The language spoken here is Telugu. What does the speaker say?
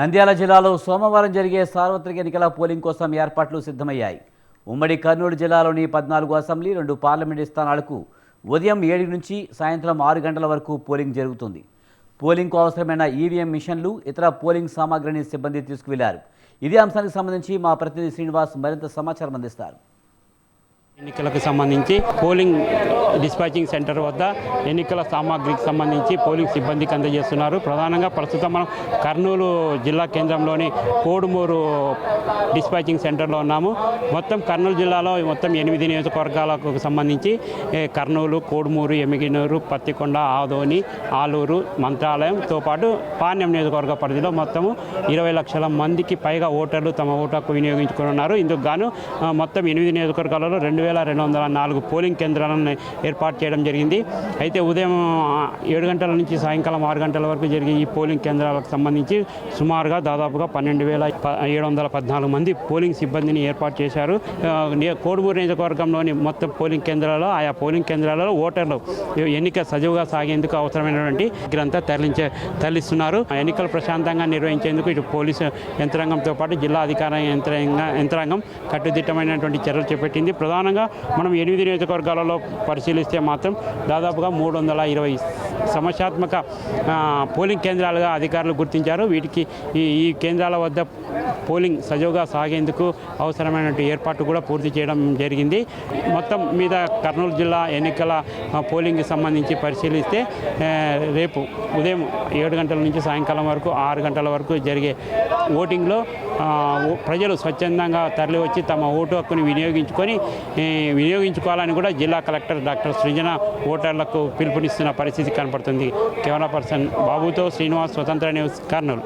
నంద్యాల జిల్లాలో సోమవారం జరిగే సార్వత్రిక ఎన్నికల పోలింగ్ కోసం ఏర్పాట్లు సిద్ధమయ్యాయి. ఉమ్మడి కర్నూలు జిల్లాలోని 14 అసెంబ్లీ 2 పార్లమెంటు స్థానాలకు ఉదయం 7 నుంచి సాయంత్రం 6 గంటల వరకు పోలింగ్ జరుగుతుంది. పోలింగ్కు అవసరమైన ఈవీఎం మిషన్లు, ఇతర పోలింగ్ సామాగ్రిని సిబ్బంది తీసుకువెళ్లారు. ఇదే అంశానికి సంబంధించి మా ప్రతినిధి శ్రీనివాస్ మరింత సమాచారం అందిస్తారు. ఎన్నికలకు సంబంధించి పోలింగ్ డిస్పాచింగ్ సెంటర్ వద్ద ఎన్నికల సామాగ్రికి సంబంధించి పోలింగ్ సిబ్బందికి అందజేస్తున్నారు. ప్రధానంగా ప్రస్తుతం మనం కర్నూలు జిల్లా కేంద్రంలోని కోడుమూరు డిస్పాచింగ్ సెంటర్లో ఉన్నాము. మొత్తం కర్నూలు జిల్లాలో మొత్తం 8 నియోజకవర్గాలకు సంబంధించి కర్నూలు, కోడుమూరు, ఎమిగినూరు, పత్తికొండ, ఆదోని, ఆలూరు, మంత్రాలయంతో పాటు పాణ్యం నియోజకవర్గ పరిధిలో మొత్తము 20 లక్షల మందికి పైగా ఓటర్లు తమ ఓటు హక్కు వినియోగించుకుని ఉన్నారు. ఇందుకు గాను మొత్తం 8 నియోజకవర్గాలలో 2204 పోలింగ్ కేంద్రాలను ఏర్పాటు చేయడం జరిగింది. అయితే ఉదయం 7 గంటల నుంచి సాయంకాలం 6 గంటల వరకు జరిగే ఈ పోలింగ్ కేంద్రాలకు సంబంధించి సుమారుగా దాదాపుగా 12,714 మంది పోలింగ్ సిబ్బందిని ఏర్పాటు చేశారు. కోడుమూరు నియోజకవర్గంలోని మొత్తం పోలింగ్ కేంద్రాలలో ఆయా పోలింగ్ కేంద్రాలలో ఓటర్లు ఎన్నిక సజావుగా సాగేందుకు అవసరమైనటువంటి గ్రంథ తరలిస్తున్నారు. ఎన్నికలు ప్రశాంతంగా నిర్వహించేందుకు ఇటు పోలీసు యంత్రాంగంతో పాటు జిల్లా అధికార యంత్రాంగం కట్టుదిట్టమైనటువంటి చర్యలు చేపట్టింది. ప్రధానంగా మనం 8 నియోజకవర్గాలలో పరిశీలిస్తే మాత్రం దాదాపుగా 320 సమస్యాత్మక పోలింగ్ కేంద్రాలుగా అధికారులు గుర్తించారు. వీటికి ఈ కేంద్రాల వద్ద పోలింగ్ సజావుగా సాగేందుకు అవసరమైనటువంటి ఏర్పాటు కూడా పూర్తి చేయడం జరిగింది. మొత్తం మీద కర్నూలు జిల్లా ఎన్నికల పోలింగ్కి సంబంధించి పరిశీలిస్తే రేపు ఉదయం 7 గంటల నుంచి సాయంకాలం వరకు 6 గంటల వరకు జరిగే ఓటింగ్లో ప్రజలు స్వచ్ఛందంగా తరలివచ్చి తమ ఓటు హక్కుని వినియోగించుకోవాలని కూడా జిల్లా కలెక్టర్ డాక్టర్ సృజన ఓటర్లకు పిలుపునిస్తున్న పరిస్థితి కనపడుతుంది. కెమెరా పర్సన్ బాబుతో శ్రీనివాస్, స్వతంత్ర న్యూస్, కర్నూలు.